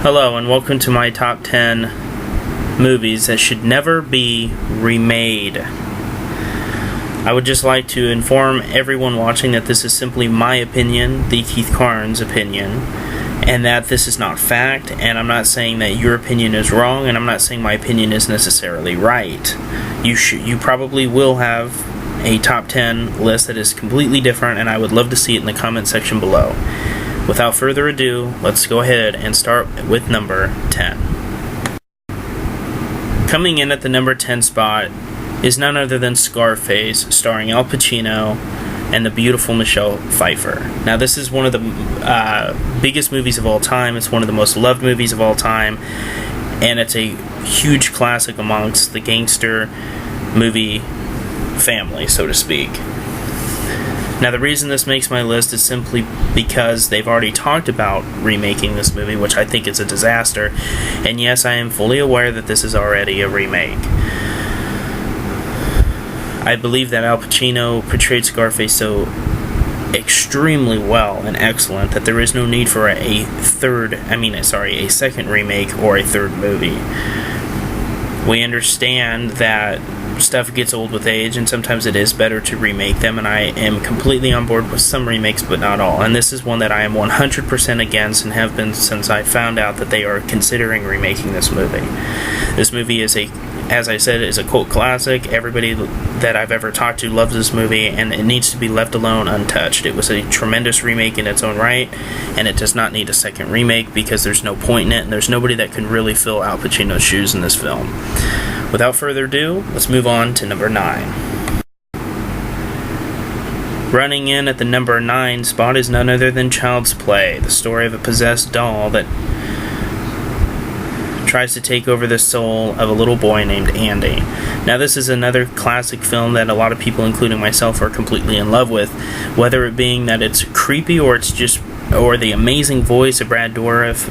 Hello and welcome to my top 10 movies that should never be remade. I would just like to inform everyone watching that this is simply my opinion, the Keith Carnes opinion, and that this is not fact, and I'm not saying that your opinion is wrong, and I'm not saying my opinion is necessarily right. You probably will have a top 10 list that is completely different, and I would love to see it in the comment section below. Without further ado, let's go ahead and start with number 10. Coming in at the number 10 spot is none other than Scarface, starring Al Pacino and the beautiful Michelle Pfeiffer. Now, this is one of the biggest movies of all time. It's one of the most loved movies of all time, and it's a huge classic amongst the gangster movie family, so to speak. Now, the reason this makes my list is simply because they've already talked about remaking this movie, which I think is a disaster. And yes, I am fully aware that this is already a remake. I believe that Al Pacino portrayed Scarface so extremely well and excellent that there is no need for a second remake or a third movie. We understand that stuff gets old with age, and sometimes it is better to remake them, and I am completely on board with some remakes, but not all. And this is one that I am 100% against, and have been since I found out that they are considering remaking this movie. This movie is as I said, is a cult classic. Everybody that I've ever talked to loves this movie, and it needs to be left alone untouched. It was a tremendous remake in its own right, and it does not need a second remake because there's no point in it, and there's nobody that can really fill Al Pacino's shoes in this film. Without further ado, let's move on to number 9. Running in at the number 9 spot is none other than Child's Play, the story of a possessed doll that tries to take over the soul of a little boy named Andy. Now, this is another classic film that a lot of people, including myself, are completely in love with, whether it being that it's creepy or the amazing voice of Brad Dourif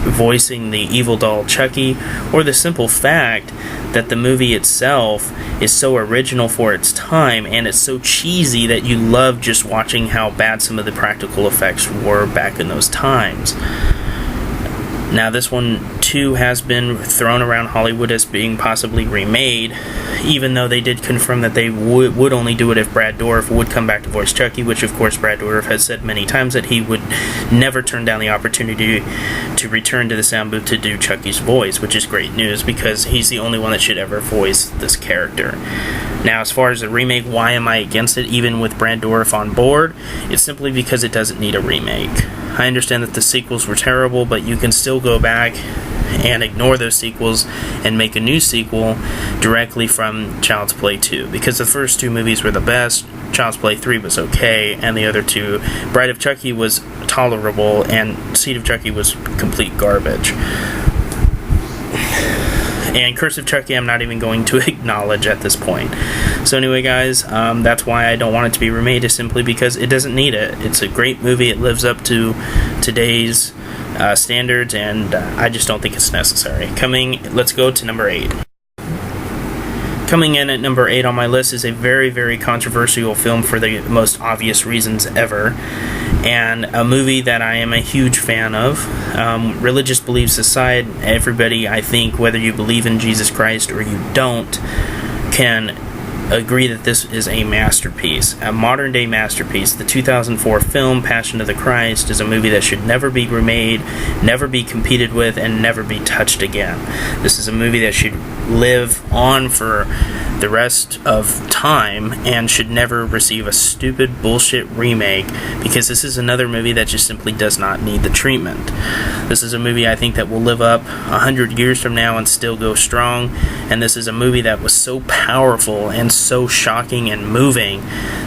voicing the evil doll Chucky, or the simple fact that the movie itself is so original for its time, and it's so cheesy that you love just watching how bad some of the practical effects were back in those times. Now, this one too has been thrown around Hollywood as being possibly remade, even though they did confirm that they would only do it if Brad Dourif would come back to voice Chucky, which of course Brad Dourif has said many times that he would never turn down the opportunity to return to the sound booth to do Chucky's voice, which is great news because he's the only one that should ever voice this character. Now, as far as the remake, why am I against it, even with Brad Dourif on board? It's simply because it doesn't need a remake. I understand that the sequels were terrible, but you can still go back and ignore those sequels and make a new sequel directly from Child's Play 2, because the first two movies were the best. Child's Play 3 was okay, and the other two, Bride of Chucky was tolerable, and Seed of Chucky was complete garbage. And Curse of Chucky I'm not even going to acknowledge at this point. So anyway, guys, that's why I don't want it to be remade, is simply because it doesn't need it. It's a great movie. It lives up to today's standards, and I just don't think it's necessary. Let's go to number 8. Coming in at number 8 on my list is a very, very controversial film for the most obvious reasons ever, and a movie that I am a huge fan of. Religious beliefs aside, everybody, I think, whether you believe in Jesus Christ or you don't, can agree that this is a masterpiece, a modern-day masterpiece. The 2004 film Passion of the Christ is a movie that should never be remade, never be competed with, and never be touched again. This is a movie that should live on for the rest of time and should never receive a stupid bullshit remake, because this is another movie that just simply does not need the treatment. This is a movie I think that will live up 100 years from now and still go strong, and this is a movie that was so powerful and so shocking and moving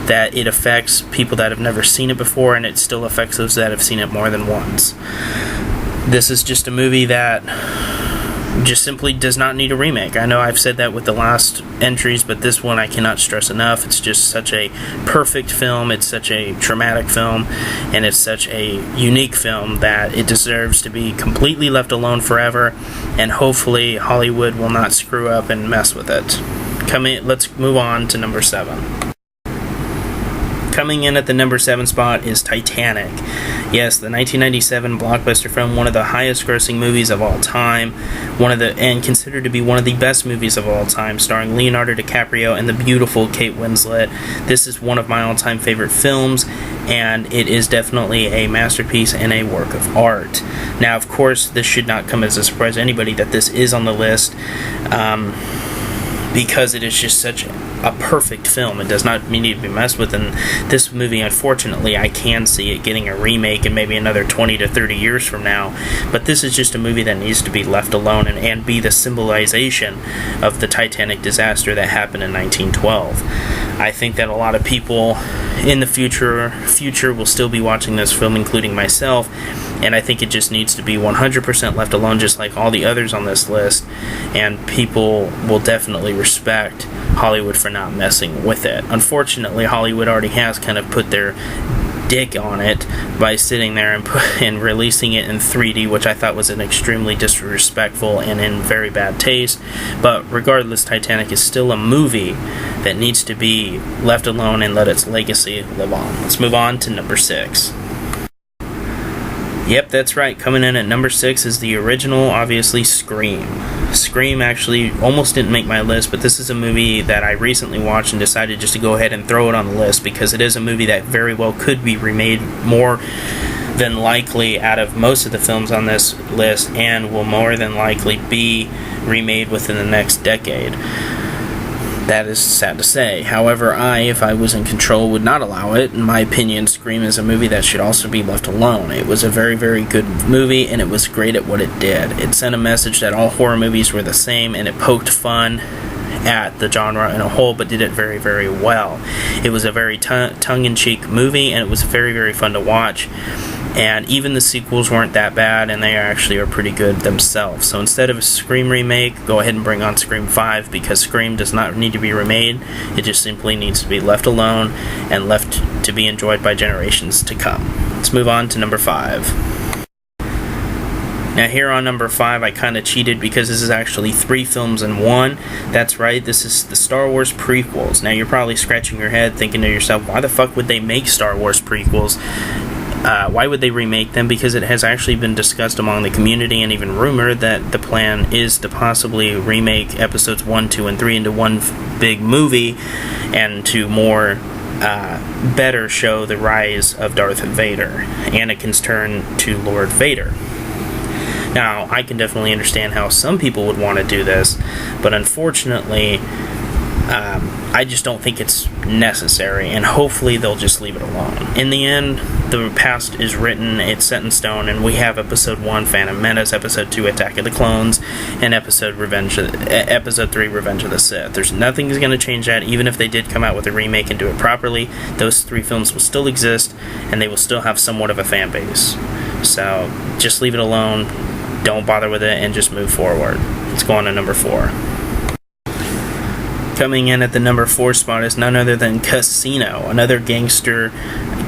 that it affects people that have never seen it before, and it still affects those that have seen it more than once. This is just a movie that just simply does not need a remake. I know I've said that with the last entries, but this one I cannot stress enough. It's just such a perfect film, it's such a traumatic film, and it's such a unique film that it deserves to be completely left alone forever, and hopefully Hollywood will not screw up and mess with it. Let's move on to number 7. Coming in at the number 7 spot is Titanic. Yes, the 1997 blockbuster film, one of the highest grossing movies of all time, and considered to be one of the best movies of all time, starring Leonardo DiCaprio and the beautiful Kate Winslet. This is one of my all-time favorite films, and it is definitely a masterpiece and a work of art. Now, of course, this should not come as a surprise to anybody that this is on the list, because it is just such a perfect film. It does not need to be messed with, and this movie, unfortunately, I can see it getting a remake in maybe another 20 to 30 years from now, but this is just a movie that needs to be left alone and be the symbolization of the Titanic disaster that happened in 1912. I think that a lot of people in the future will still be watching this film, including myself, and I think it just needs to be 100% left alone, just like all the others on this list, and people will definitely respect Hollywood for not messing with it. Unfortunately, Hollywood already has kind of put their dick on it by sitting there and releasing it in 3D, which I thought was an extremely disrespectful and in very bad taste. But regardless, Titanic is still a movie that needs to be left alone and let its legacy live on. Let's move on to number 6. Yep, that's right. Coming in at number 6 is the original, obviously, Scream. Scream actually almost didn't make my list, but this is a movie that I recently watched and decided just to go ahead and throw it on the list because it is a movie that very well could be remade more than likely out of most of the films on this list and will more than likely be remade within the next decade. That is sad to say. However, if I was in control, would not allow it. In my opinion, Scream is a movie that should also be left alone. It was a very, very good movie, and it was great at what it did. It sent a message that all horror movies were the same, and it poked fun at the genre in a whole, but did it very, very well. It was a very tongue-in-cheek movie, and it was very, very fun to watch. And even the sequels weren't that bad, and they actually are pretty good themselves. So instead of a Scream remake, go ahead and bring on Scream 5, because Scream does not need to be remade. It just simply needs to be left alone and left to be enjoyed by generations to come. Let's move on to number 5. Now here on number 5, I kind of cheated because this is actually 3 films in one. That's right, this is the Star Wars prequels. Now you're probably scratching your head thinking to yourself, why the fuck would they make Star Wars prequels? Why would they remake them? Because it has actually been discussed among the community and even rumored that the plan is to possibly remake episodes 1, 2, and 3 into one big movie and to better show the rise of Darth Vader, Anakin's turn to Lord Vader. Now, I can definitely understand how some people would want to do this, but unfortunately, I just don't think it's necessary, and hopefully they'll just leave it alone. In the end, the past is written, it's set in stone, and we have Episode 1, Phantom Menace, Episode 2, Attack of the Clones, and Episode 3, Revenge of the Sith. There's nothing that's going to change that. Even if they did come out with a remake and do it properly, those 3 films will still exist, and they will still have somewhat of a fan base. So, just leave it alone, don't bother with it, and just move forward. Let's go on to number 4. Coming in at the number 4 spot is none other than Casino, another gangster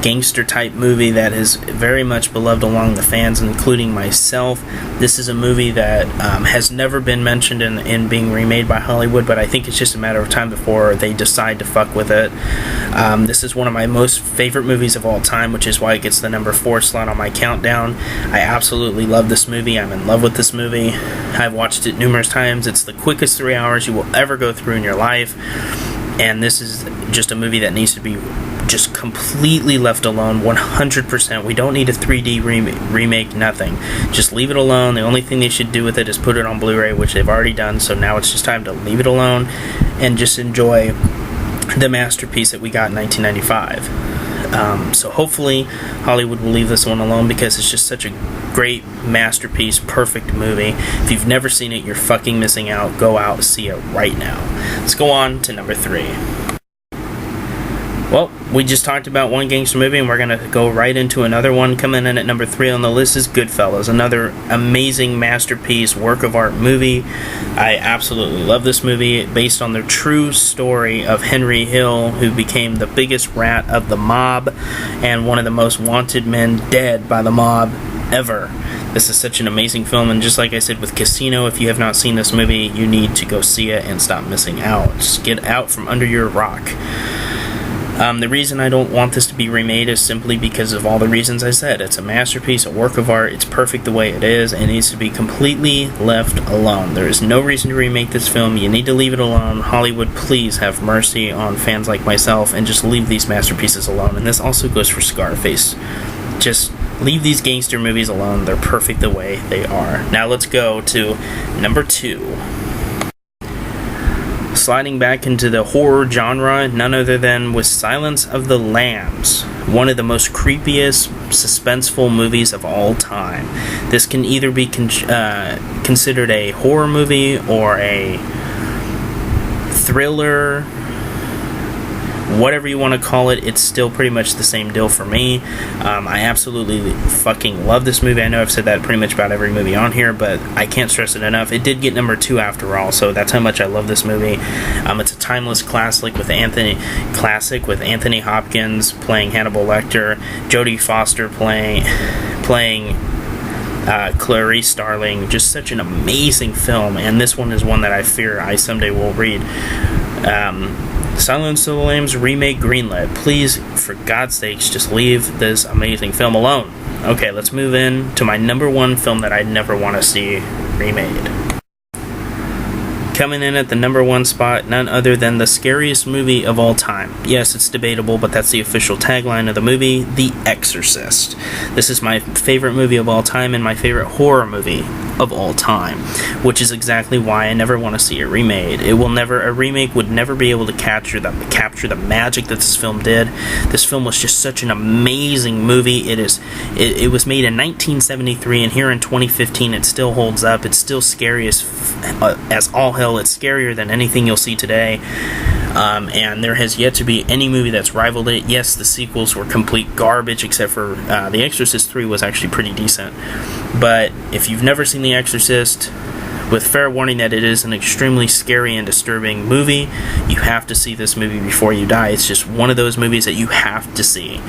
type movie that is very much beloved among the fans, including myself. This is a movie that has never been mentioned in being remade by Hollywood, but I think it's just a matter of time before they decide to fuck with it. This is one of my most favorite movies of all time, which is why it gets the number 4 slot on my countdown. I absolutely love this movie. I'm in love with this movie. I've watched it numerous times. It's the quickest 3 hours you will ever go through in your life. And this is just a movie that needs to be just completely left alone, 100%. We don't need a 3D remake, nothing. Just leave it alone. The only thing they should do with it is put it on Blu-ray, which they've already done, so now it's just time to leave it alone and just enjoy the masterpiece that we got in 1995. So hopefully Hollywood will leave this one alone because it's just such a great masterpiece, perfect movie. If you've never seen it, you're fucking missing out. Go out and see it right now. Let's go on to number 3. Well, we just talked about one gangster movie, and we're going to go right into another one. Coming in at number 3 on the list is Goodfellas, another amazing masterpiece, work of art movie. I absolutely love this movie, based on the true story of Henry Hill, who became the biggest rat of the mob and one of the most wanted men dead by the mob ever. This is such an amazing film, and just like I said with Casino, if you have not seen this movie, you need to go see it and stop missing out. Just get out from under your rock. The reason I don't want this to be remade is simply because of all the reasons I said. It's a masterpiece, a work of art, it's perfect the way it is, and it needs to be completely left alone. There is no reason to remake this film. You need to leave it alone. Hollywood, please have mercy on fans like myself and just leave these masterpieces alone. And this also goes for Scarface. Just leave these gangster movies alone. They're perfect the way they are. Now let's go to number 2. Sliding back into the horror genre, none other than with Silence of the Lambs, one of the most creepiest, suspenseful movies of all time. This can either be considered a horror movie or a thriller, whatever you want to call it. It's still pretty much the same deal for me. I absolutely fucking love this movie. I know I've said that pretty much about every movie on here, but I can't stress it enough. It did get number 2 after all, so that's how much I love this movie. It's a timeless classic with Anthony Hopkins playing Hannibal Lecter, Jodie Foster playing Clarice Starling. Just such an amazing film, and this one is one that I fear I someday will read. Silence of the Lambs remake greenlit. Please, for God's sakes, just leave this amazing film alone. Okay, let's move in to my number 1 film that I'd never want to see remade. Coming in at the number 1 spot, none other than the scariest movie of all time. Yes, it's debatable, but that's the official tagline of the movie, The Exorcist. This is my favorite movie of all time and my favorite horror movie of all time, which is exactly why I never want to see it remade. A remake would never be able to capture the magic that this film did. This film was just such an amazing movie. It was made in 1973, and here in 2015 it still holds up. It's still scary as all hell. It's scarier than anything you'll see today. And there has yet to be any movie that's rivaled it. Yes, the sequels were complete garbage, except for The Exorcist 3 was actually pretty decent. But if you've never seen The Exorcist, with fair warning that it is an extremely scary and disturbing movie, you have to see this movie before you die. It's just one of those movies that you have to see.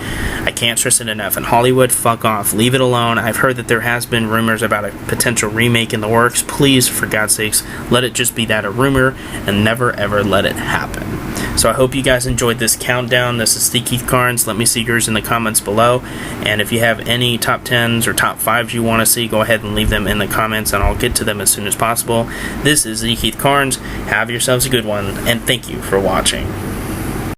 I can't stress it enough. And Hollywood, fuck off. Leave it alone. I've heard that there has been rumors about a potential remake in the works. Please, for God's sakes, let it just be that, a rumor, and never ever let it happen. So I hope you guys enjoyed this countdown. This is the Keith Carnes. Let me see yours in the comments below. And if you have any top 10s or top 5s you want to see, go ahead and leave them in the comments, and I'll get to them as soon as possible. This is the Keith Carnes. Have yourselves a good one, and thank you for watching.